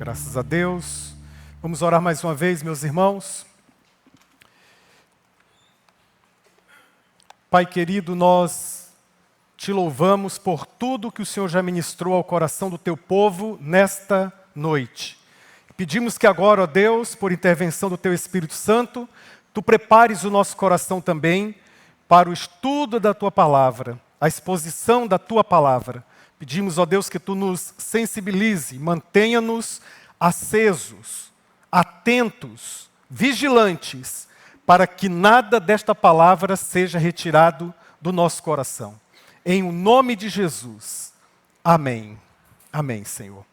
Graças a Deus. Vamos orar mais uma vez, meus irmãos. Pai querido, nós te louvamos por tudo que o Senhor já ministrou ao coração do teu povo nesta noite. Pedimos que agora, ó Deus, por intervenção do teu Espírito Santo, tu prepares o nosso coração também para o estudo da tua palavra, a exposição da tua palavra. Pedimos, ó Deus, que tu nos sensibilize, mantenha-nos acesos, atentos, vigilantes, para que nada desta palavra seja retirado do nosso coração. Em o nome de Jesus. Amém. Amém, Senhor.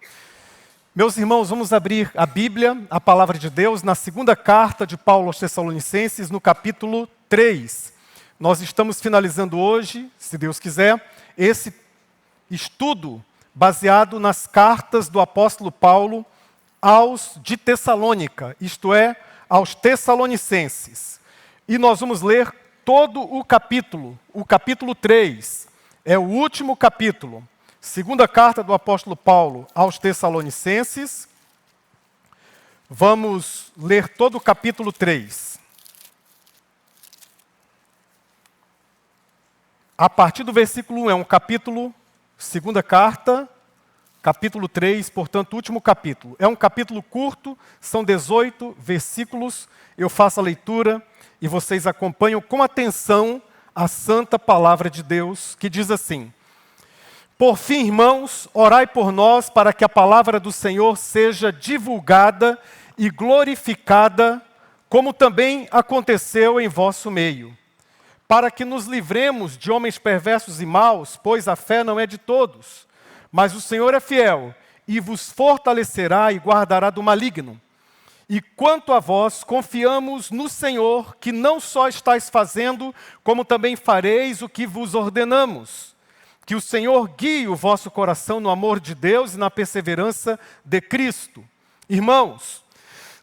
Meus irmãos, vamos abrir a Bíblia, a palavra de Deus, na segunda carta de Paulo aos Tessalonicenses, no capítulo 3. Nós estamos finalizando hoje, se Deus quiser, esse estudo baseado nas cartas do apóstolo Paulo aos de Tessalônica, isto é, aos Tessalonicenses. E nós vamos ler todo o capítulo 3, é o último capítulo. Segunda carta do apóstolo Paulo aos Tessalonicenses. Vamos ler todo o capítulo 3. A partir do versículo 1 é um capítulo, segunda carta, capítulo 3, portanto, último capítulo. É um capítulo curto, são 18 versículos. Eu faço a leitura e vocês acompanham com atenção a santa palavra de Deus, que diz assim: Por fim, irmãos, orai por nós para que a palavra do Senhor seja divulgada e glorificada, como também aconteceu em vosso meio, para que nos livremos de homens perversos e maus, pois a fé não é de todos. Mas o Senhor é fiel e vos fortalecerá e guardará do maligno. E quanto a vós, confiamos no Senhor, que não só estáis fazendo, como também fareis o que vos ordenamos. Que o Senhor guie o vosso coração no amor de Deus e na perseverança de Cristo. Irmãos,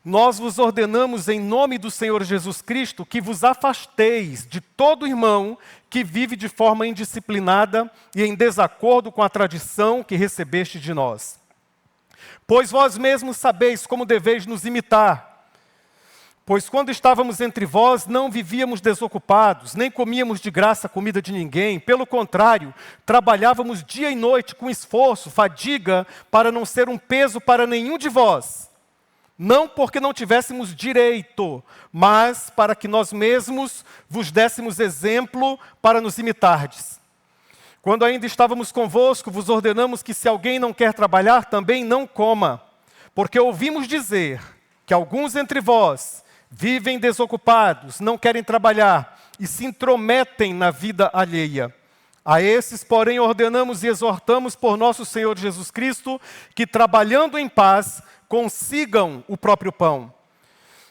nós vos ordenamos em nome do Senhor Jesus Cristo que vos afasteis de todo irmão que vive de forma indisciplinada e em desacordo com a tradição que recebeste de nós. Pois vós mesmos sabeis como deveis nos imitar. Pois quando estávamos entre vós, não vivíamos desocupados, nem comíamos de graça a comida de ninguém. Pelo contrário, trabalhávamos dia e noite com esforço, fadiga, para não ser um peso para nenhum de vós. Não porque não tivéssemos direito, mas para que nós mesmos vos dessemos exemplo para nos imitardes. Quando ainda estávamos convosco, vos ordenamos que se alguém não quer trabalhar, também não coma. Porque ouvimos dizer que alguns entre vós vivem desocupados, não querem trabalhar e se intrometem na vida alheia. A esses, porém, ordenamos e exortamos por nosso Senhor Jesus Cristo, que trabalhando em paz, consigam o próprio pão.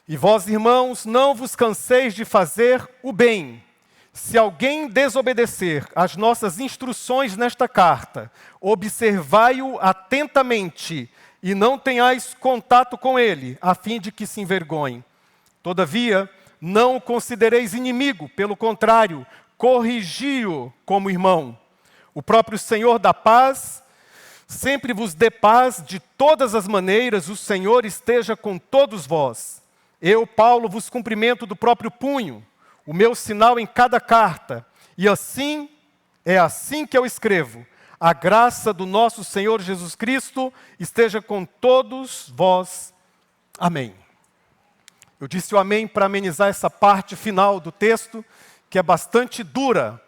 E vós, irmãos, não vos canseis de fazer o bem. Se alguém desobedecer às nossas instruções nesta carta, observai-o atentamente e não tenhais contato com ele, a fim de que se envergonhe. Todavia, não o considereis inimigo, pelo contrário, corrigi-o como irmão. O próprio Senhor da paz sempre vos dê paz de todas as maneiras, o Senhor esteja com todos vós. Eu, Paulo, vos cumprimento do próprio punho, o meu sinal em cada carta, e assim, é assim que eu escrevo. A graça do nosso Senhor Jesus Cristo esteja com todos vós. Amém. Eu disse o amém para amenizar essa parte final do texto, que é bastante dura,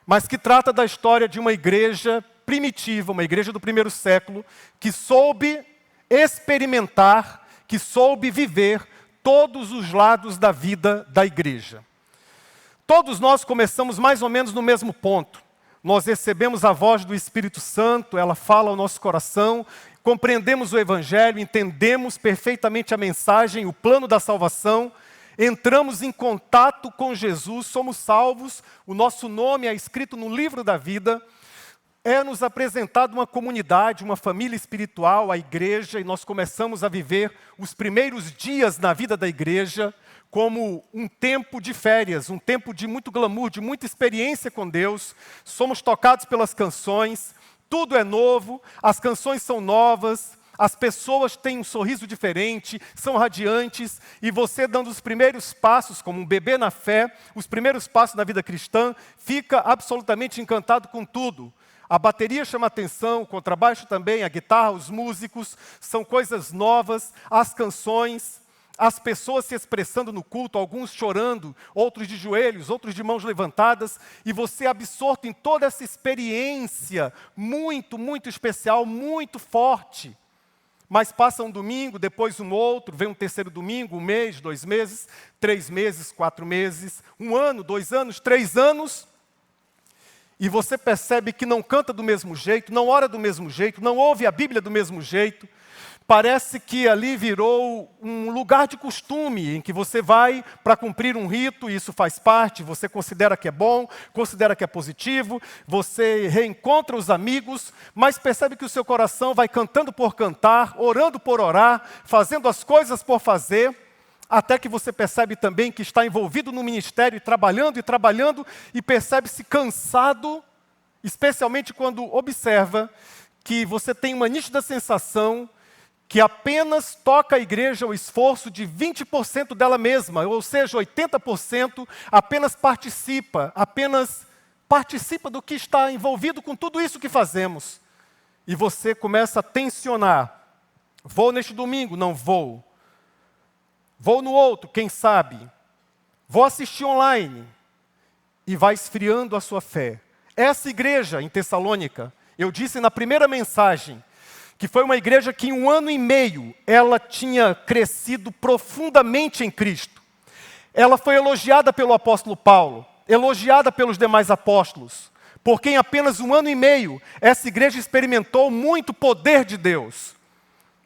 mas que trata da história de uma igreja primitiva, uma igreja do primeiro século, que soube experimentar, que soube viver todos os lados da vida da igreja. Todos nós começamos mais ou menos no mesmo ponto. Nós recebemos a voz do Espírito Santo, ela fala ao nosso coração, compreendemos o Evangelho, entendemos perfeitamente a mensagem, o plano da salvação, entramos em contato com Jesus, somos salvos, o nosso nome é escrito no livro da vida. É-nos apresentado uma comunidade, uma família espiritual, a igreja, e nós começamos a viver os primeiros dias na vida da igreja como um tempo de férias, um tempo de muito glamour, de muita experiência com Deus. Somos tocados pelas canções, tudo é novo, as canções são novas, as pessoas têm um sorriso diferente, são radiantes, e você dando os primeiros passos, como um bebê na fé, os primeiros passos na vida cristã, fica absolutamente encantado com tudo. A bateria chama atenção, o contrabaixo também, a guitarra, os músicos, são coisas novas, as canções, as pessoas se expressando no culto, alguns chorando, outros de joelhos, outros de mãos levantadas, e você absorto em toda essa experiência muito, muito especial, muito forte. Mas passa um domingo, depois um outro, vem um terceiro domingo, 1 mês, 2 meses, 3 meses, 4 meses, 1 ano, 2 anos, 3 anos, e você percebe que não canta do mesmo jeito, não ora do mesmo jeito, não ouve a Bíblia do mesmo jeito. Parece que ali virou um lugar de costume, em que você vai para cumprir um rito, e isso faz parte, você considera que é bom, considera que é positivo, você reencontra os amigos, mas percebe que o seu coração vai cantando por cantar, orando por orar, fazendo as coisas por fazer, até que você percebe também que está envolvido no ministério, e trabalhando, e percebe-se cansado, especialmente quando observa que você tem uma nítida sensação que apenas toca a igreja o esforço de 20% dela mesma, ou seja, 80% apenas participa do que está envolvido com tudo isso que fazemos. E você começa a tensionar. Vou neste domingo? Não vou. Vou no outro? Quem sabe? Vou assistir online. E vai esfriando a sua fé. Essa igreja em Tessalônica, eu disse na primeira mensagem, que foi uma igreja que em 1 ano e meio, ela tinha crescido profundamente em Cristo. Ela foi elogiada pelo apóstolo Paulo, elogiada pelos demais apóstolos, porque em apenas 1 ano e meio, essa igreja experimentou muito poder de Deus.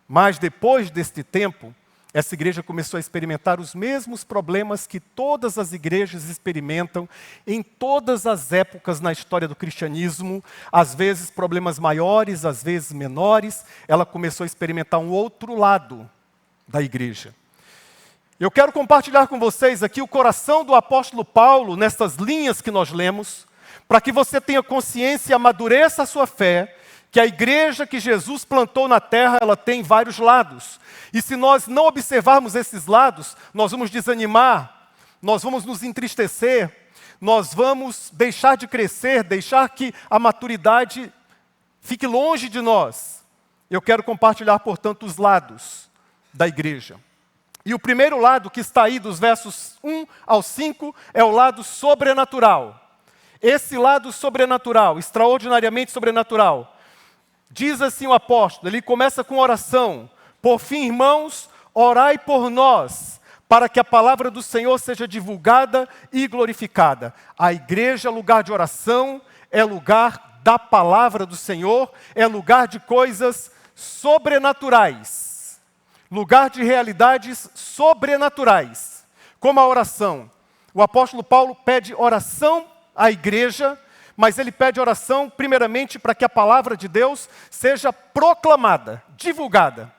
Mas depois deste tempo, essa igreja começou a experimentar os mesmos problemas que todas as igrejas experimentam em todas as épocas na história do cristianismo, às vezes problemas maiores, às vezes menores. Ela começou a experimentar um outro lado da igreja. Eu quero compartilhar com vocês aqui o coração do apóstolo Paulo, nessas linhas que nós lemos, para que você tenha consciência e amadureça a sua fé, que a igreja que Jesus plantou na terra, ela tem vários lados. E se nós não observarmos esses lados, nós vamos desanimar, nós vamos nos entristecer, nós vamos deixar de crescer, deixar que a maturidade fique longe de nós. Eu quero compartilhar, portanto, os lados da igreja. E o primeiro lado, que está aí dos versos 1 ao 5, é o lado sobrenatural. Esse lado sobrenatural, extraordinariamente sobrenatural, diz assim o apóstolo, ele começa com oração. Por fim, irmãos, orai por nós, para que a palavra do Senhor seja divulgada e glorificada. A igreja é lugar de oração, é lugar da palavra do Senhor, é lugar de coisas sobrenaturais, lugar de realidades sobrenaturais, como a oração. O apóstolo Paulo pede oração à igreja, mas ele pede oração, primeiramente, para que a palavra de Deus seja proclamada, divulgada.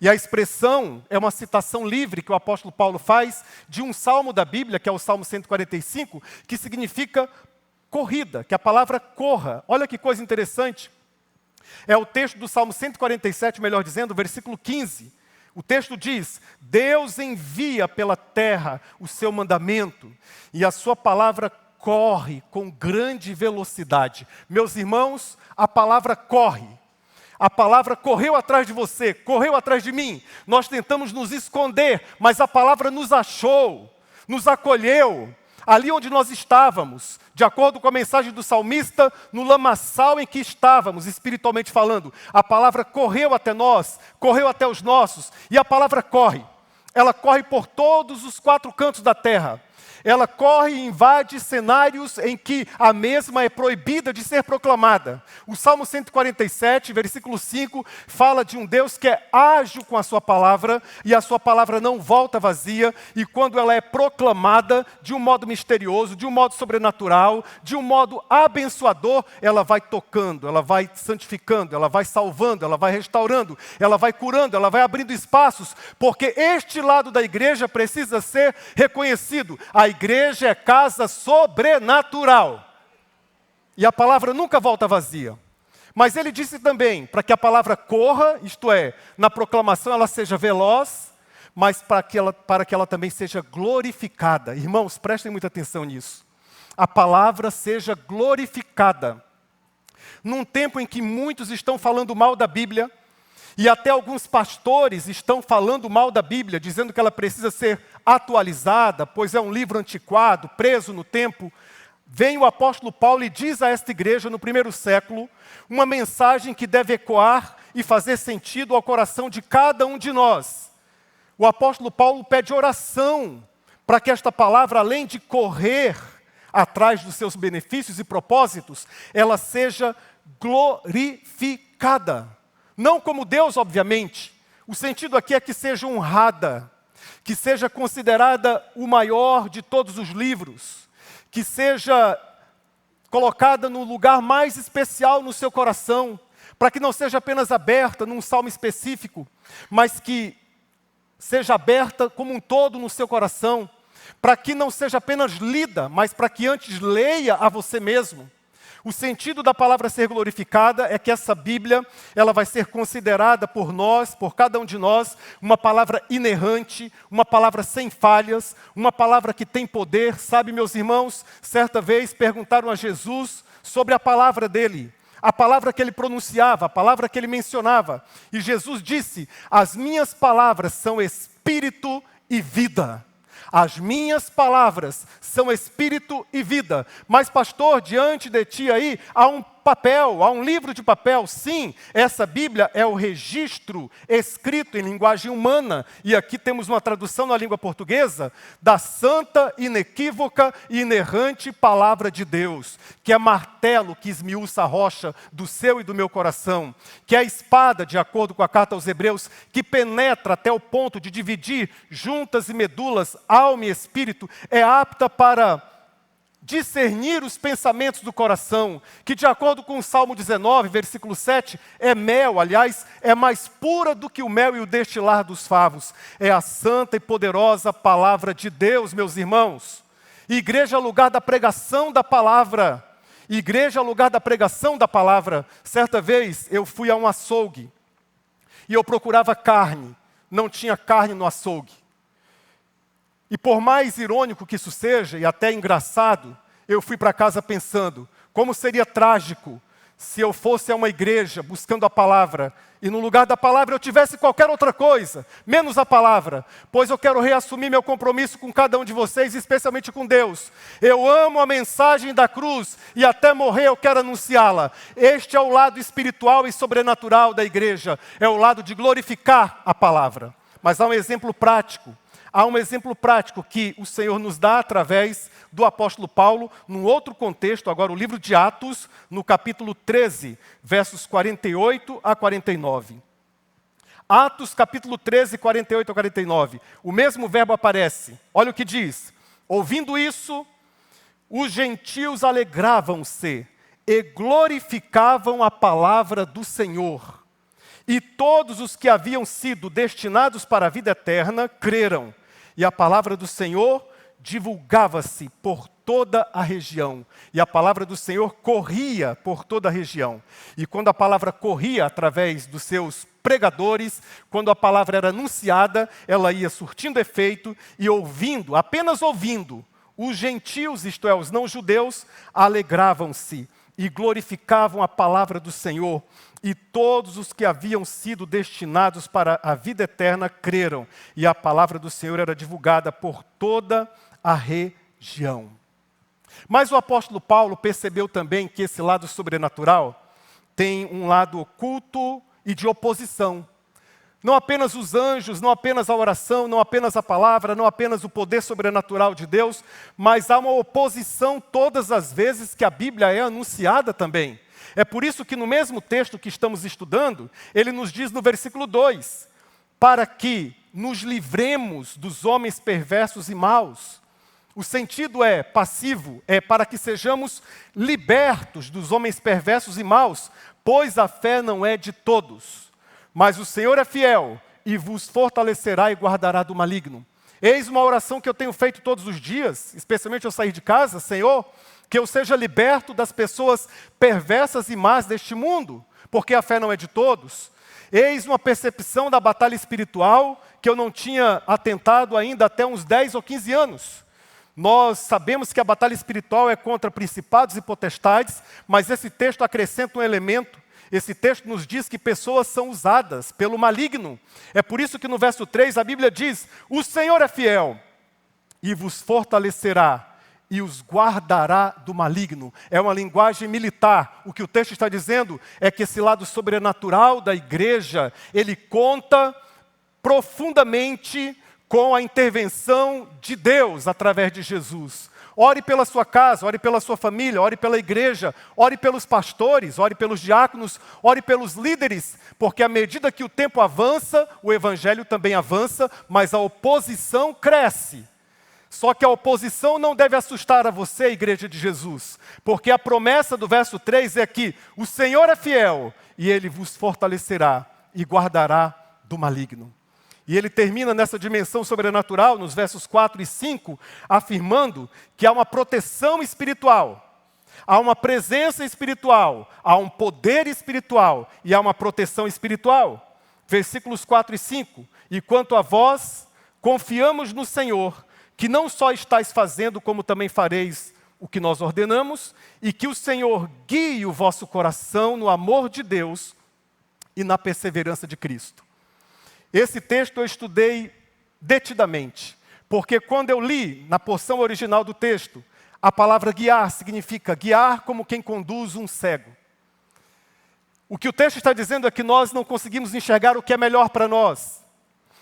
E a expressão é uma citação livre que o apóstolo Paulo faz de um salmo da Bíblia, que é o Salmo 145, que significa corrida, que a palavra corra. Olha que coisa interessante. É o texto do Salmo 147, melhor dizendo, versículo 15. O texto diz: Deus envia pela terra o seu mandamento, e a sua palavra corre com grande velocidade. Meus irmãos, a palavra corre. A palavra correu atrás de você, correu atrás de mim. Nós tentamos nos esconder, mas a palavra nos achou, nos acolheu, ali onde nós estávamos. De acordo com a mensagem do salmista, no lamaçal em que estávamos, espiritualmente falando. A palavra correu até nós, correu até os nossos, e a palavra corre. Ela corre por todos os 4 cantos da terra. Ela corre e invade cenários em que a mesma é proibida de ser proclamada. O Salmo 147, versículo 5, fala de um Deus que é ágil com a sua palavra, e a sua palavra não volta vazia, e quando ela é proclamada de um modo misterioso, de um modo sobrenatural, de um modo abençoador, ela vai tocando, ela vai santificando, ela vai salvando, ela vai restaurando, ela vai curando, ela vai abrindo espaços, porque este lado da igreja precisa ser reconhecido. A igreja é casa sobrenatural. E a palavra nunca volta vazia. Mas ele disse também, para que a palavra corra, isto é, na proclamação ela seja veloz, mas para que ela também seja glorificada. Irmãos, prestem muita atenção nisso. A palavra seja glorificada. Num tempo em que muitos estão falando mal da Bíblia, e até alguns pastores estão falando mal da Bíblia, dizendo que ela precisa ser atualizada, pois é um livro antiquado, preso no tempo, vem o apóstolo Paulo e diz a esta igreja, no primeiro século, uma mensagem que deve ecoar e fazer sentido ao coração de cada um de nós. O apóstolo Paulo pede oração para que esta palavra, além de correr atrás dos seus benefícios e propósitos, ela seja glorificada. Não como Deus, obviamente. O sentido aqui é que seja honrada, que seja considerada o maior de todos os livros, que seja colocada no lugar mais especial no seu coração, para que não seja apenas aberta num salmo específico, mas que seja aberta como um todo no seu coração, para que não seja apenas lida, mas para que antes leia a você mesmo. O sentido da palavra ser glorificada é que essa Bíblia, ela vai ser considerada por nós, por cada um de nós, uma palavra inerrante, uma palavra sem falhas, uma palavra que tem poder. Sabe, meus irmãos, certa vez perguntaram a Jesus sobre a palavra dele, a palavra que ele pronunciava, a palavra que ele mencionava. E Jesus disse: as minhas palavras são espírito e vida. As minhas palavras são espírito e vida. Mas, pastor, diante de ti aí há um papel, há um livro de papel. Sim, essa Bíblia é o registro escrito em linguagem humana. E aqui temos uma tradução na língua portuguesa da santa, inequívoca e inerrante palavra de Deus, que é martelo que esmiuça a rocha do seu e do meu coração, que é a espada, de acordo com a carta aos Hebreus, que penetra até o ponto de dividir juntas e medulas, alma e espírito, é apta para discernir os pensamentos do coração, que de acordo com o Salmo 19, versículo 7, é mel, aliás, é mais pura do que o mel e o destilar dos favos. É a santa e poderosa palavra de Deus, meus irmãos. Igreja é lugar da pregação da palavra. Igreja é lugar da pregação da palavra. Certa vez eu fui a um açougue e eu procurava carne. Não tinha carne no açougue. E por mais irônico que isso seja, e até engraçado, eu fui para casa pensando, como seria trágico se eu fosse a uma igreja buscando a palavra, e no lugar da palavra eu tivesse qualquer outra coisa, menos a palavra, pois eu quero reassumir meu compromisso com cada um de vocês, especialmente com Deus. Eu amo a mensagem da cruz, e até morrer eu quero anunciá-la. Este é o lado espiritual e sobrenatural da igreja, é o lado de glorificar a palavra. Mas há um exemplo prático. Há um exemplo prático que o Senhor nos dá através do apóstolo Paulo, num outro contexto, agora o livro de Atos, no capítulo 13, versos 48 a 49. Atos, capítulo 13, 48 a 49. O mesmo verbo aparece. Olha o que diz. Ouvindo isso, os gentios alegravam-se e glorificavam a palavra do Senhor. E todos os que haviam sido destinados para a vida eterna creram. E a palavra do Senhor divulgava-se por toda a região. E a palavra do Senhor corria por toda a região. E quando a palavra corria através dos seus pregadores, quando a palavra era anunciada, ela ia surtindo efeito e ouvindo, apenas ouvindo, os gentios, isto é, os não-judeus, alegravam-se e glorificavam a palavra do Senhor. E todos os que haviam sido destinados para a vida eterna creram. E a palavra do Senhor era divulgada por toda a região. Mas o apóstolo Paulo percebeu também que esse lado sobrenatural tem um lado oculto e de oposição. Não apenas os anjos, não apenas a oração, não apenas a palavra, não apenas o poder sobrenatural de Deus, mas há uma oposição todas as vezes que a Bíblia é anunciada também. É por isso que no mesmo texto que estamos estudando, ele nos diz no versículo 2, para que nos livremos dos homens perversos e maus. O sentido é passivo, é para que sejamos libertos dos homens perversos e maus, pois a fé não é de todos. Mas o Senhor é fiel e vos fortalecerá e guardará do maligno. Eis uma oração que eu tenho feito todos os dias, especialmente ao sair de casa: Senhor, que eu seja liberto das pessoas perversas e más deste mundo, porque a fé não é de todos. Eis uma percepção da batalha espiritual que eu não tinha atentado ainda até uns 10 ou 15 anos. Nós sabemos que a batalha espiritual é contra principados e potestades, mas esse texto acrescenta um elemento. Esse texto nos diz que pessoas são usadas pelo maligno. É por isso que no verso 3 a Bíblia diz: o Senhor é fiel e vos fortalecerá e os guardará do maligno. É uma linguagem militar. O que o texto está dizendo é que esse lado sobrenatural da igreja, ele conta profundamente com a intervenção de Deus através de Jesus. Ore pela sua casa, ore pela sua família, ore pela igreja, ore pelos pastores, ore pelos diáconos, ore pelos líderes, porque à medida que o tempo avança, o evangelho também avança, mas a oposição cresce. Só que a oposição não deve assustar a você, igreja de Jesus, porque a promessa do verso 3 é que o Senhor é fiel e Ele vos fortalecerá e guardará do maligno. E ele termina nessa dimensão sobrenatural, nos versos 4 e 5, afirmando que há uma proteção espiritual, há uma presença espiritual, há um poder espiritual e há uma proteção espiritual. Versículos 4 e 5, e quanto a vós, confiamos no Senhor, que não só estáis fazendo, como também fareis o que nós ordenamos, e que o Senhor guie o vosso coração no amor de Deus e na perseverança de Cristo. Esse texto eu estudei detidamente, porque quando eu li na porção original do texto, a palavra guiar significa guiar como quem conduz um cego. O que o texto está dizendo é que nós não conseguimos enxergar o que é melhor para nós.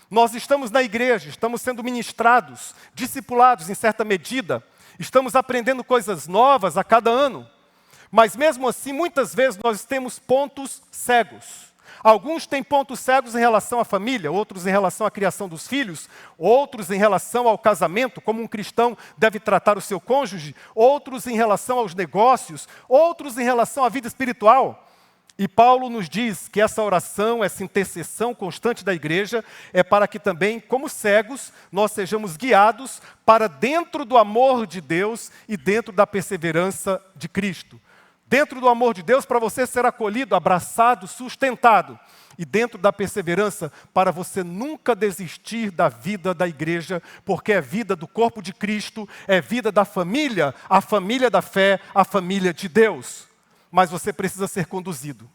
Nós estamos na igreja, estamos sendo ministrados, discipulados em certa medida, estamos aprendendo coisas novas a cada ano, mas mesmo assim, muitas vezes nós temos pontos cegos. Alguns têm pontos cegos em relação à família, outros em relação à criação dos filhos, outros em relação ao casamento, como um cristão deve tratar o seu cônjuge, outros em relação aos negócios, outros em relação à vida espiritual. E Paulo nos diz que essa oração, essa intercessão constante da igreja, é para que também, como cegos, nós sejamos guiados para dentro do amor de Deus e dentro da perseverança de Cristo. Dentro do amor de Deus, para você ser acolhido, abraçado, sustentado. E dentro da perseverança, para você nunca desistir da vida da igreja, porque é vida do corpo de Cristo, é vida da família, a família da fé, a família de Deus. Mas você precisa ser conduzido.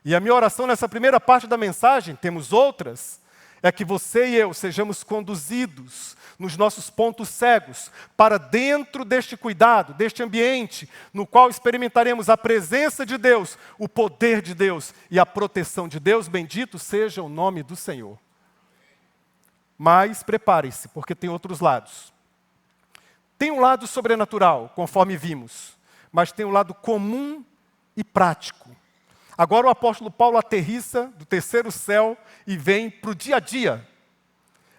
E a minha oração nessa primeira parte da mensagem, temos outras, é que você e eu sejamos conduzidos nos nossos pontos cegos, para dentro deste cuidado, deste ambiente, no qual experimentaremos a presença de Deus, o poder de Deus e a proteção de Deus. Bendito seja o nome do Senhor. Mas prepare-se, porque tem outros lados. Tem um lado sobrenatural, conforme vimos, mas tem um lado comum e prático. Agora o apóstolo Paulo aterrissa do terceiro céu e vem para o dia a dia.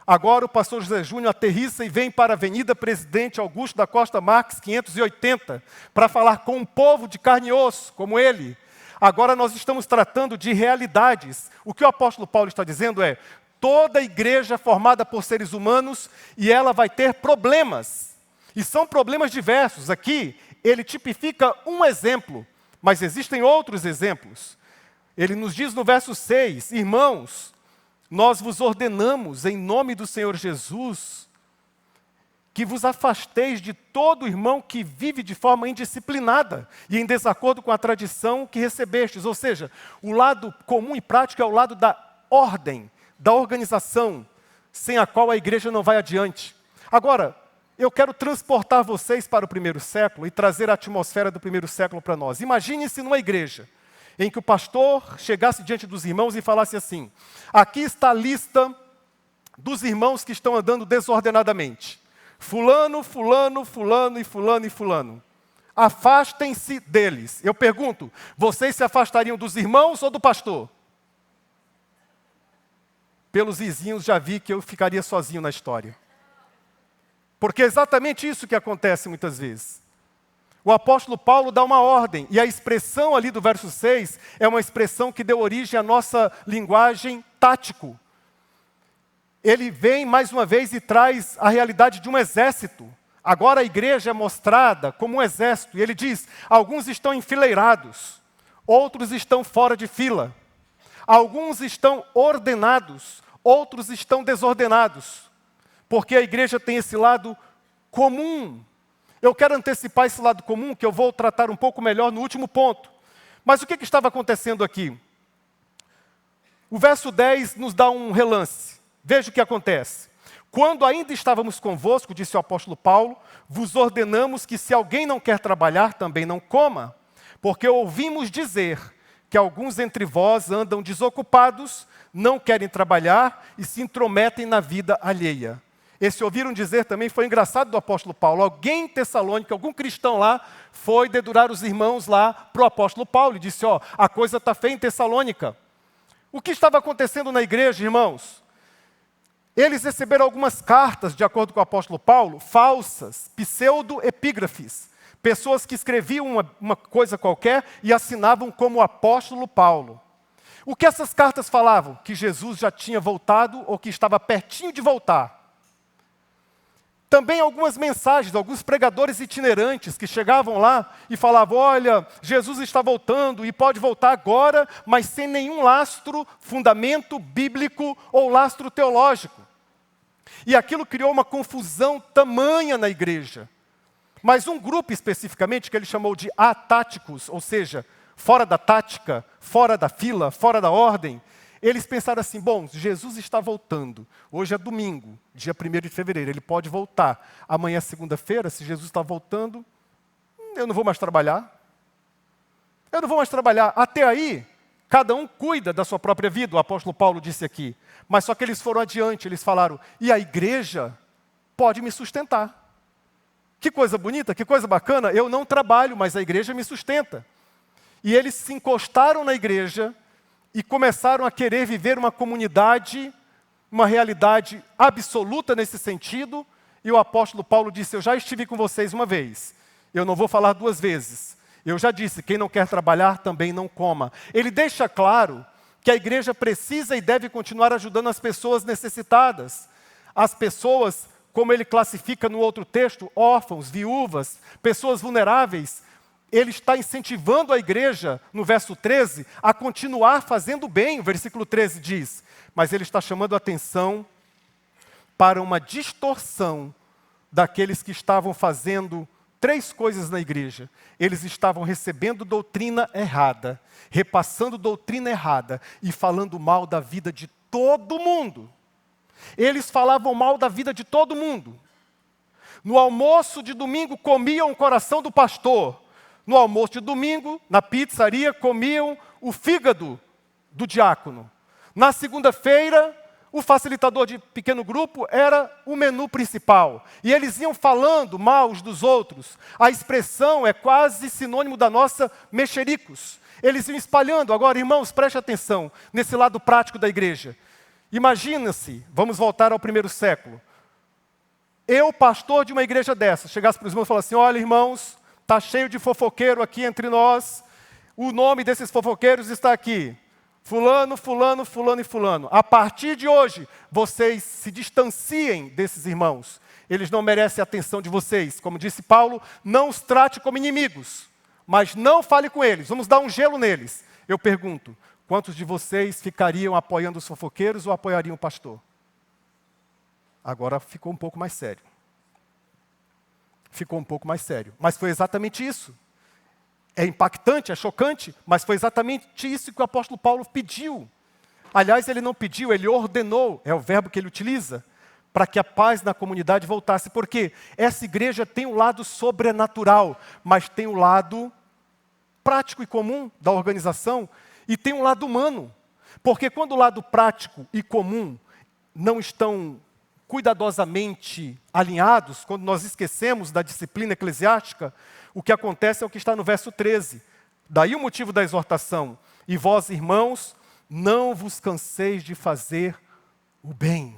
Agora o pastor José Júnior aterrissa e vem para a Avenida Presidente Augusto da Costa Marques, 580, para falar com um povo de carne e osso, como ele. Agora nós estamos tratando de realidades. O que o apóstolo Paulo está dizendo é, toda igreja formada por seres humanos e ela vai ter problemas. E são problemas diversos. Aqui ele tipifica um exemplo, mas existem outros exemplos. Ele nos diz no verso 6, irmãos, nós vos ordenamos, em nome do Senhor Jesus, que vos afasteis de todo irmão que vive de forma indisciplinada e em desacordo com a tradição que recebestes. Ou seja, o lado comum e prático é o lado da ordem, da organização, sem a qual a igreja não vai adiante. Agora, eu quero transportar vocês para o primeiro século e trazer a atmosfera do primeiro século para nós. Imagine-se numa igreja em que o pastor chegasse diante dos irmãos e falasse assim, aqui está a lista dos irmãos que estão andando desordenadamente. Fulano, fulano, fulano e fulano e fulano. Afastem-se deles. Eu pergunto, vocês se afastariam dos irmãos ou do pastor? Pelos vizinhos já vi que eu ficaria sozinho na história. Porque é exatamente isso que acontece muitas vezes. O apóstolo Paulo dá uma ordem, e a expressão ali do verso 6 é uma expressão que deu origem à nossa linguagem tático. Ele vem mais uma vez e traz a realidade de um exército. Agora a igreja é mostrada como um exército. E ele diz, alguns estão enfileirados, outros estão fora de fila. Alguns estão ordenados, outros estão desordenados. Porque a igreja tem esse lado comum. Eu quero antecipar esse lado comum, que eu vou tratar um pouco melhor no último ponto. Mas o que estava acontecendo aqui? O verso 10 nos dá um relance. Veja o que acontece. Quando ainda estávamos convosco, disse o apóstolo Paulo, vos ordenamos que se alguém não quer trabalhar, também não coma, porque ouvimos dizer que alguns entre vós andam desocupados, não querem trabalhar e se intrometem na vida alheia. Esse ouviram dizer também foi engraçado do apóstolo Paulo. Alguém em Tessalônica, algum cristão lá, foi dedurar os irmãos lá para o apóstolo Paulo e disse, a coisa está feia em Tessalônica. O que estava acontecendo na igreja, irmãos? Eles receberam algumas cartas, de acordo com o apóstolo Paulo, falsas, pseudo-epígrafes. Pessoas que escreviam uma coisa qualquer e assinavam como apóstolo Paulo. O que essas cartas falavam? Que Jesus já tinha voltado ou que estava pertinho de voltar. Também algumas mensagens, alguns pregadores itinerantes que chegavam lá e falavam, olha, Jesus está voltando e pode voltar agora, mas sem nenhum lastro, fundamento bíblico ou lastro teológico. E aquilo criou uma confusão tamanha na igreja. Mas um grupo especificamente, que ele chamou de atáticos, ou seja, fora da tática, fora da fila, fora da ordem, eles pensaram assim, bom, Jesus está voltando. Hoje é domingo, dia 1º de fevereiro, ele pode voltar. Amanhã é segunda-feira, se Jesus está voltando, eu não vou mais trabalhar. Eu não vou mais trabalhar. Até aí, cada um cuida da sua própria vida, o apóstolo Paulo disse aqui. Mas só que eles foram adiante, eles falaram, e a igreja pode me sustentar. Que coisa bonita, que coisa bacana, eu não trabalho, mas a igreja me sustenta. E eles se encostaram na igreja e começaram a querer viver uma comunidade, uma realidade absoluta nesse sentido. E o apóstolo Paulo disse, eu já estive com vocês uma vez, eu não vou falar 2 vezes. Eu já disse, quem não quer trabalhar também não coma. Ele deixa claro que a igreja precisa e deve continuar ajudando as pessoas necessitadas. As pessoas, como ele classifica no outro texto, órfãos, viúvas, pessoas vulneráveis. Ele está incentivando a igreja, no verso 13, a continuar fazendo bem. O versículo 13 diz, mas ele está chamando a atenção para uma distorção daqueles que estavam fazendo 3 coisas na igreja. Eles estavam recebendo doutrina errada, repassando doutrina errada e falando mal da vida de todo mundo. Eles falavam mal da vida de todo mundo. No almoço de domingo comiam o coração do pastor. No almoço de domingo, na pizzaria, comiam o fígado do diácono. Na segunda-feira, o facilitador de pequeno grupo era o menu principal. E eles iam falando mal uns dos outros. A expressão é quase sinônimo da nossa mexericos. Eles iam espalhando. Agora, irmãos, preste atenção nesse lado prático da igreja. Imagina-se, vamos voltar ao 1º século. Eu, pastor de uma igreja dessa, chegasse para os irmãos e falasse assim, olha, irmãos, está cheio de fofoqueiro aqui entre nós. O nome desses fofoqueiros está aqui. Fulano, fulano, fulano e fulano. A partir de hoje, vocês se distanciem desses irmãos. Eles não merecem a atenção de vocês. Como disse Paulo, não os trate como inimigos, mas não fale com eles. Vamos dar um gelo neles. Eu pergunto, quantos de vocês ficariam apoiando os fofoqueiros ou apoiariam o pastor? Agora ficou um pouco mais sério. Ficou um pouco mais sério. Mas foi exatamente isso. É impactante, é chocante, mas foi exatamente isso que o apóstolo Paulo pediu. Aliás, ele não pediu, ele ordenou, é o verbo que ele utiliza, para que a paz na comunidade voltasse. Porque essa igreja tem um lado sobrenatural, mas tem um lado prático e comum da organização, e tem um lado humano. Porque quando o lado prático e comum não estão cuidadosamente alinhados, quando nós esquecemos da disciplina eclesiástica, o que acontece é o que está no verso 13. Daí o motivo da exortação. E vós, irmãos, não vos canseis de fazer o bem.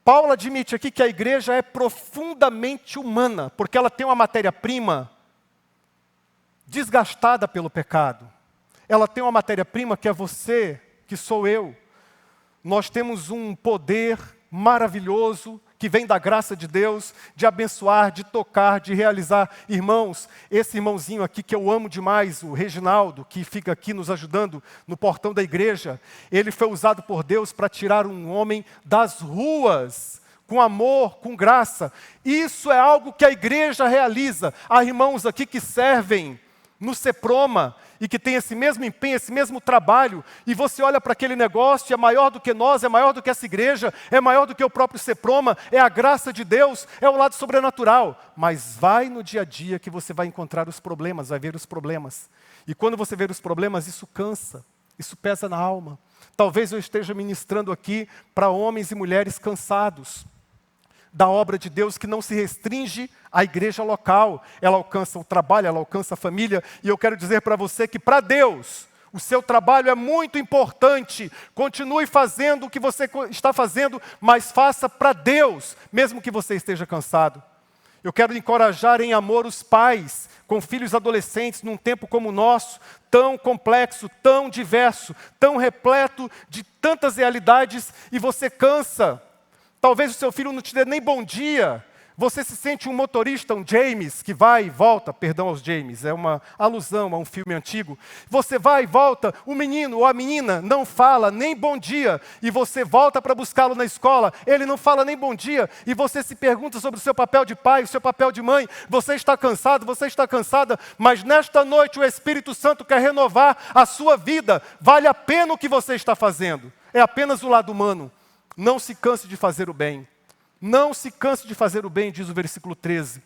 Paulo admite aqui que a igreja é profundamente humana, porque ela tem uma matéria-prima desgastada pelo pecado. Ela tem uma matéria-prima que é você, que sou eu. Nós temos um poder maravilhoso que vem da graça de Deus, de abençoar, de tocar, de realizar. Irmãos, esse irmãozinho aqui que eu amo demais, o Reginaldo, que fica aqui nos ajudando no portão da igreja, ele foi usado por Deus para tirar um homem das ruas, com amor, com graça. Isso é algo que a igreja realiza. Há irmãos aqui que servem no Ceproma e que tem esse mesmo empenho, esse mesmo trabalho, e você olha para aquele negócio, é maior do que nós, é maior do que essa igreja, é maior do que o próprio Ceproma, é a graça de Deus, é o lado sobrenatural. Mas vai no dia a dia que você vai encontrar os problemas, vai ver os problemas. E quando você vê os problemas, isso cansa, isso pesa na alma. Talvez eu esteja ministrando aqui para homens e mulheres cansados da obra de Deus, que não se restringe à igreja local. Ela alcança o trabalho, ela alcança a família. E eu quero dizer para você que para Deus, o seu trabalho é muito importante. Continue fazendo o que você está fazendo, mas faça para Deus, mesmo que você esteja cansado. Eu quero encorajar em amor os pais com filhos adolescentes num tempo como o nosso, tão complexo, tão diverso, tão repleto de tantas realidades, e você cansa. Talvez o seu filho não te dê nem bom dia. Você se sente um motorista, um James, que vai e volta. Perdão aos James, é uma alusão a um filme antigo. Você vai e volta, o menino ou a menina não fala nem bom dia. E você volta para buscá-lo na escola, ele não fala nem bom dia. E você se pergunta sobre o seu papel de pai, o seu papel de mãe. Você está cansado, você está cansada. Mas nesta noite o Espírito Santo quer renovar a sua vida. Vale a pena o que você está fazendo. É apenas o lado humano. Não se canse de fazer o bem. Não se canse de fazer o bem, diz o versículo 13.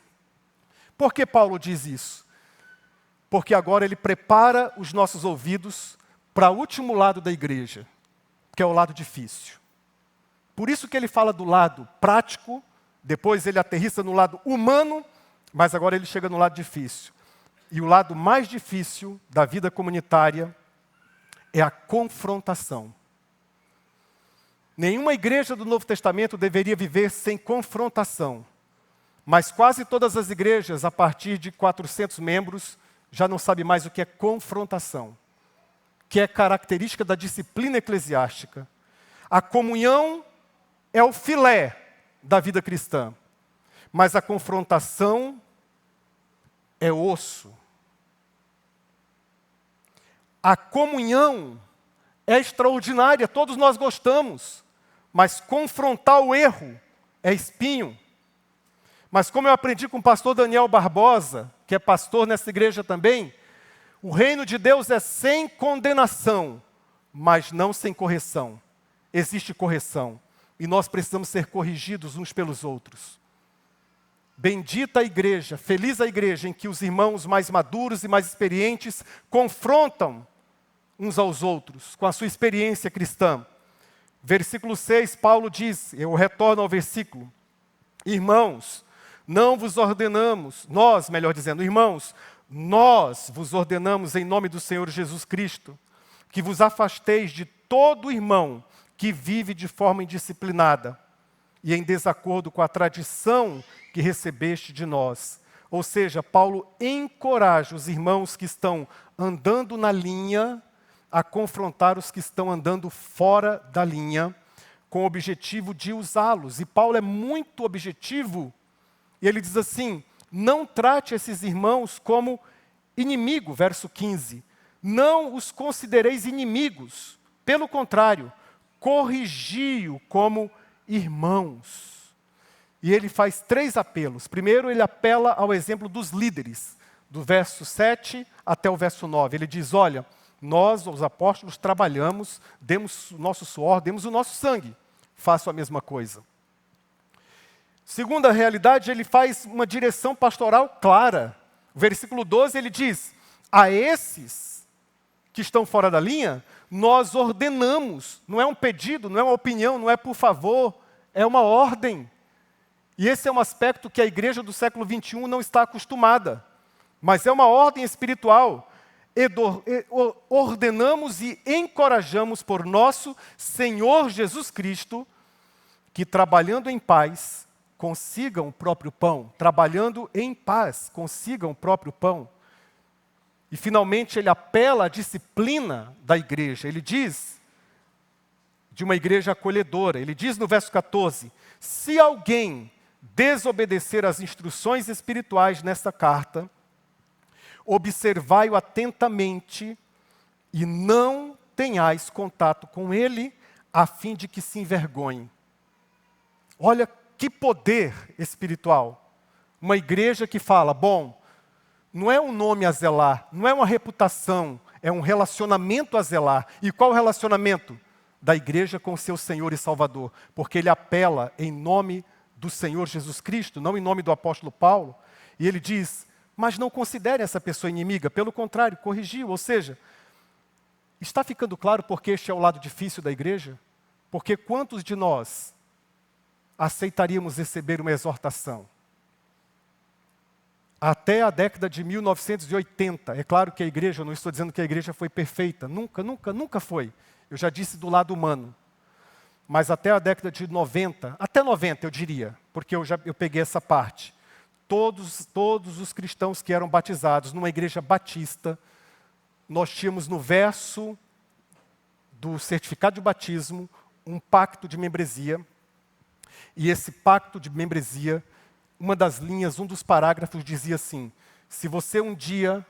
Por que Paulo diz isso? Porque agora ele prepara os nossos ouvidos para o último lado da igreja, que é o lado difícil. Por isso que ele fala do lado prático, depois ele aterrissa no lado humano, mas agora ele chega no lado difícil. E o lado mais difícil da vida comunitária é a confrontação. Nenhuma igreja do Novo Testamento deveria viver sem confrontação. Mas quase todas as igrejas, a partir de 400 membros, já não sabem mais o que é confrontação, que é característica da disciplina eclesiástica. A comunhão é o filé da vida cristã, mas a confrontação é osso. A comunhão é extraordinária, todos nós gostamos. Mas confrontar o erro é espinho. Mas como eu aprendi com o pastor Daniel Barbosa, que é pastor nessa igreja também, o reino de Deus é sem condenação, mas não sem correção. Existe correção. E nós precisamos ser corrigidos uns pelos outros. Bendita a igreja, feliz a igreja em que os irmãos mais maduros e mais experientes confrontam uns aos outros com a sua experiência cristã. Versículo 6, Paulo diz, eu retorno ao versículo: irmãos, não vos ordenamos, nós, melhor dizendo, irmãos, nós vos ordenamos em nome do Senhor Jesus Cristo, que vos afasteis de todo irmão que vive de forma indisciplinada e em desacordo com a tradição que recebeste de nós. Ou seja, Paulo encoraja os irmãos que estão andando na linha a confrontar os que estão andando fora da linha, com o objetivo de usá-los. E Paulo é muito objetivo, e ele diz assim: não trate esses irmãos como inimigo, verso 15. Não os considereis inimigos, pelo contrário, corrigi-o como irmãos. E ele faz 3 apelos. Primeiro, ele apela ao exemplo dos líderes, do verso 7 até o verso 9. Ele diz, olha, nós, os apóstolos, trabalhamos, demos o nosso suor, demos o nosso sangue. Façam a mesma coisa. Segunda realidade, ele faz uma direção pastoral clara. Versículo 12, ele diz, a esses que estão fora da linha, nós ordenamos. Não é um pedido, não é uma opinião, não é por favor, é uma ordem. E esse é um aspecto que a igreja do século 21 não está acostumada. Mas é uma ordem espiritual. Ordenamos e encorajamos por nosso Senhor Jesus Cristo, que trabalhando em paz, consigam o próprio pão. Trabalhando em paz, consigam o próprio pão. E finalmente ele apela à disciplina da igreja. Ele diz, de uma igreja acolhedora. Ele diz no verso 14: se alguém desobedecer às instruções espirituais nesta carta, observai-o atentamente e não tenhais contato com ele, a fim de que se envergonhe. Olha que poder espiritual. Uma igreja que fala, bom, não é um nome a zelar, não é uma reputação, é um relacionamento a zelar. E qual o relacionamento? Da igreja com o seu Senhor e Salvador. Porque ele apela em nome do Senhor Jesus Cristo, não em nome do apóstolo Paulo. E ele diz, mas não considere essa pessoa inimiga, pelo contrário, corrigiu. Ou seja, está ficando claro porque este é o lado difícil da igreja? Porque quantos de nós aceitaríamos receber uma exortação? Até a década de 1980, é claro que a igreja, eu não estou dizendo que a igreja foi perfeita, nunca foi. Eu já disse do lado humano. Mas até a década de 90, até 90 eu diria, porque eu peguei essa parte. Todos os cristãos que eram batizados numa igreja batista, nós tínhamos no verso do certificado de batismo um pacto de membresia. E esse pacto de membresia, uma das linhas, um dos parágrafos dizia assim: se você um dia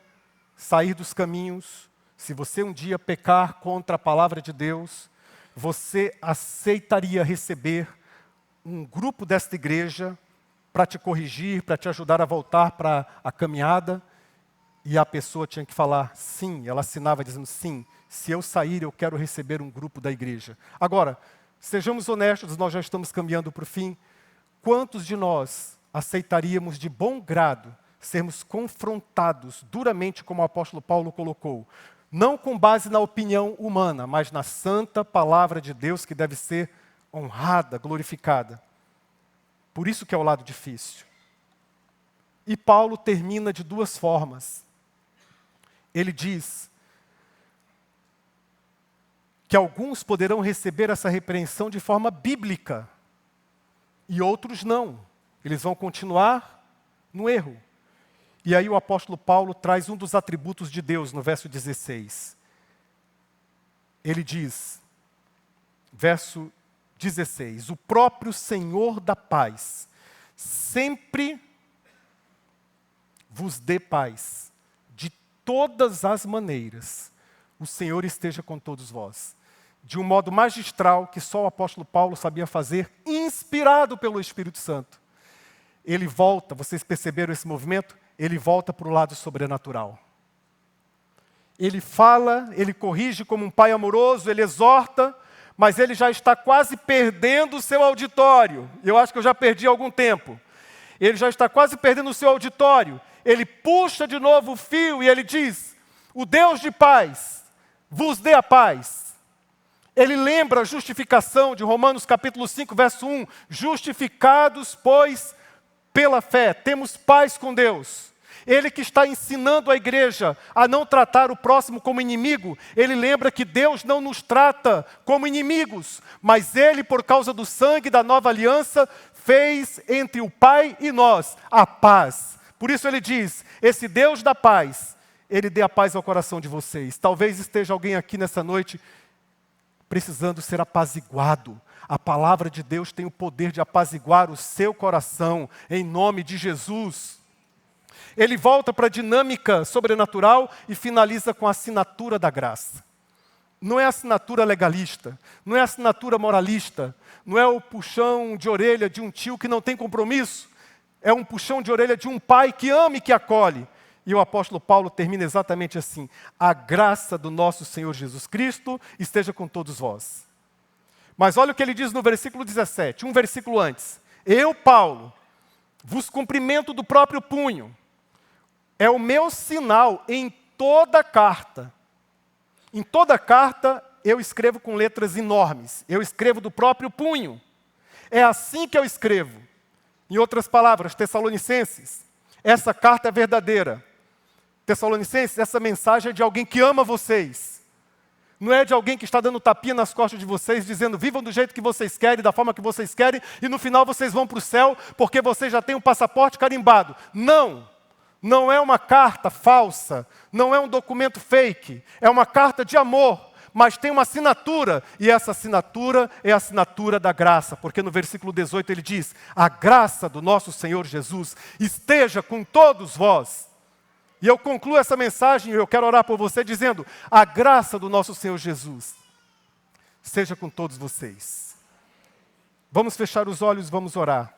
sair dos caminhos, se você um dia pecar contra a palavra de Deus, você aceitaria receber um grupo desta igreja para te corrigir, para te ajudar a voltar para a caminhada? E a pessoa tinha que falar sim, ela assinava dizendo sim, se eu sair eu quero receber um grupo da igreja. Agora, sejamos honestos, nós já estamos caminhando para o fim. Quantos de nós aceitaríamos de bom grado sermos confrontados duramente, como o apóstolo Paulo colocou, não com base na opinião humana, mas na santa palavra de Deus que deve ser honrada, glorificada? Por isso que é o lado difícil. E Paulo termina de duas formas. Ele diz que alguns poderão receber essa repreensão de forma bíblica e outros não. Eles vão continuar no erro. E aí o apóstolo Paulo traz um dos atributos de Deus no verso 16. Ele diz, verso 16, o próprio Senhor da paz sempre vos dê paz, de todas as maneiras. O Senhor esteja com todos vós. De um modo magistral que só o apóstolo Paulo sabia fazer, inspirado pelo Espírito Santo. Ele volta, vocês perceberam esse movimento? Ele volta para o lado sobrenatural. Ele fala, ele corrige como um pai amoroso, ele exorta, mas ele já está quase perdendo o seu auditório. Eu acho que eu já perdi há algum tempo. Ele já está quase perdendo o seu auditório. Ele puxa de novo o fio e ele diz, o Deus de paz vos dê a paz. Ele lembra a justificação de Romanos capítulo 5, verso 1. Justificados, pois, pela fé, temos paz com Deus. Ele que está ensinando a igreja a não tratar o próximo como inimigo, ele lembra que Deus não nos trata como inimigos, mas Ele, por causa do sangue da nova aliança, fez entre o Pai e nós a paz. Por isso ele diz, esse Deus da paz, Ele dê a paz ao coração de vocês. Talvez esteja alguém aqui nessa noite precisando ser apaziguado. A palavra de Deus tem o poder de apaziguar o seu coração, em nome de Jesus. Ele volta para a dinâmica sobrenatural e finaliza com a assinatura da graça. Não é assinatura legalista, não é assinatura moralista, não é o puxão de orelha de um tio que não tem compromisso, é um puxão de orelha de um pai que ama e que acolhe. E o apóstolo Paulo termina exatamente assim, a graça do nosso Senhor Jesus Cristo esteja com todos vós. Mas olha o que ele diz no versículo 17, um versículo antes. Eu, Paulo, vos cumprimento do próprio punho. É o meu sinal em toda carta. Em toda carta eu escrevo com letras enormes. Eu escrevo do próprio punho. É assim que eu escrevo. Em outras palavras, Tessalonicenses, essa carta é verdadeira. Tessalonicenses, essa mensagem é de alguém que ama vocês. Não é de alguém que está dando tapinha nas costas de vocês, dizendo, vivam do jeito que vocês querem, da forma que vocês querem, e no final vocês vão para o céu, porque vocês já têm um passaporte carimbado. Não! Não é uma carta falsa, não é um documento fake, é uma carta de amor, mas tem uma assinatura, e essa assinatura é a assinatura da graça, porque no versículo 18 ele diz: a graça do nosso Senhor Jesus esteja com todos vós. E eu concluo essa mensagem, e eu quero orar por você dizendo: a graça do nosso Senhor Jesus seja com todos vocês. Vamos fechar os olhos, vamos orar.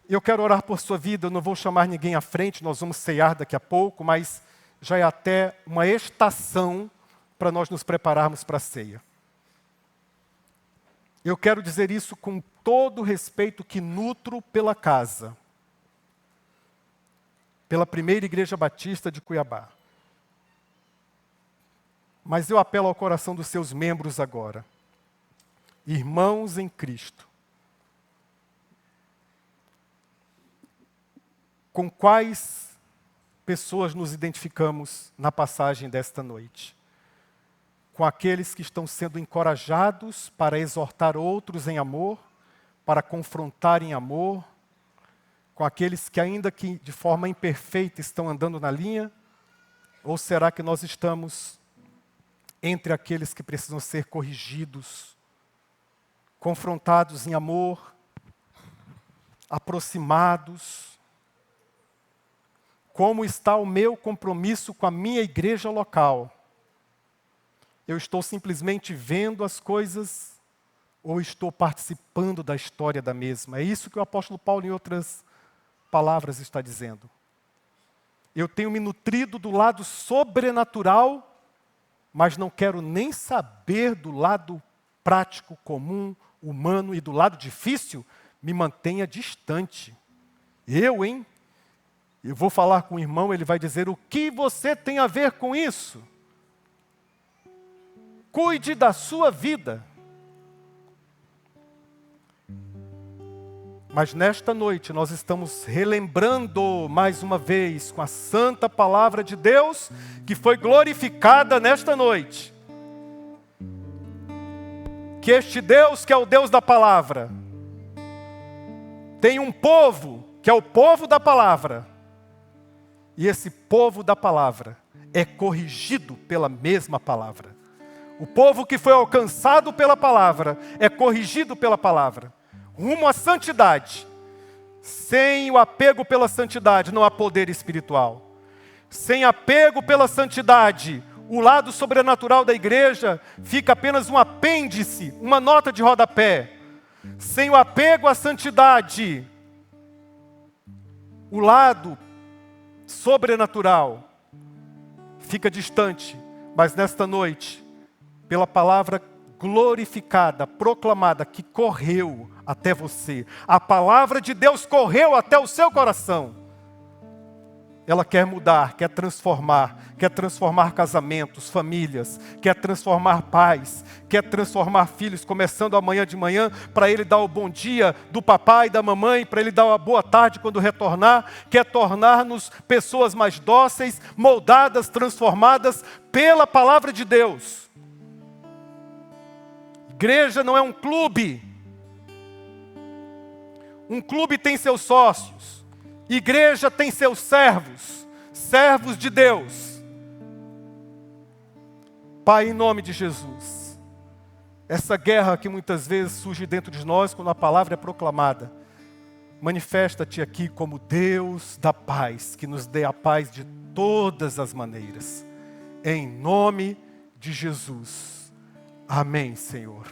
Eu quero orar por sua vida, eu não vou chamar ninguém à frente, nós vamos cear daqui a pouco, mas já é até uma estação para nós nos prepararmos para a ceia. Eu quero dizer isso com todo o respeito que nutro pela casa, pela Primeira Igreja Batista de Cuiabá. Mas eu apelo ao coração dos seus membros agora. Irmãos em Cristo, com quais pessoas nos identificamos na passagem desta noite? Com aqueles que estão sendo encorajados para exortar outros em amor, para confrontar em amor, com aqueles que ainda que de forma imperfeita estão andando na linha? Ou será que nós estamos entre aqueles que precisam ser corrigidos, confrontados em amor, aproximados? Como está o meu compromisso com a minha igreja local? Eu estou simplesmente vendo as coisas ou estou participando da história da mesma? É isso que o apóstolo Paulo, em outras palavras, está dizendo. Eu tenho me nutrido do lado sobrenatural, mas não quero nem saber do lado prático, comum, humano, e do lado difícil, me mantenha distante. Eu vou falar com o irmão, ele vai dizer: o que você tem a ver com isso? Cuide da sua vida. Mas nesta noite nós estamos relembrando mais uma vez com a santa palavra de Deus, que foi glorificada nesta noite, que este Deus, que é o Deus da palavra, tem um povo, que é o povo da palavra, e esse povo da palavra é corrigido pela mesma palavra. O povo que foi alcançado pela palavra é corrigido pela palavra, rumo à santidade. Sem o apego pela santidade não há poder espiritual. Sem apego pela santidade, o lado sobrenatural da igreja fica apenas um apêndice, uma nota de rodapé. Sem o apego à santidade, o lado sobrenatural fica distante. Mas nesta noite, pela palavra glorificada, proclamada, que correu até você, a palavra de Deus correu até o seu coração. Ela quer mudar, quer transformar casamentos, famílias, quer transformar pais, quer transformar filhos, começando amanhã de manhã, para ele dar o bom dia do papai e da mamãe, para ele dar a boa tarde quando retornar, quer tornar-nos pessoas mais dóceis, moldadas, transformadas pela palavra de Deus. Igreja não é um clube. Um clube tem seus sócios. Igreja tem seus servos, servos de Deus. Pai, em nome de Jesus, essa guerra que muitas vezes surge dentro de nós quando a palavra é proclamada, manifesta-te aqui como Deus da paz, que nos dê a paz de todas as maneiras. Em nome de Jesus. Amém, Senhor.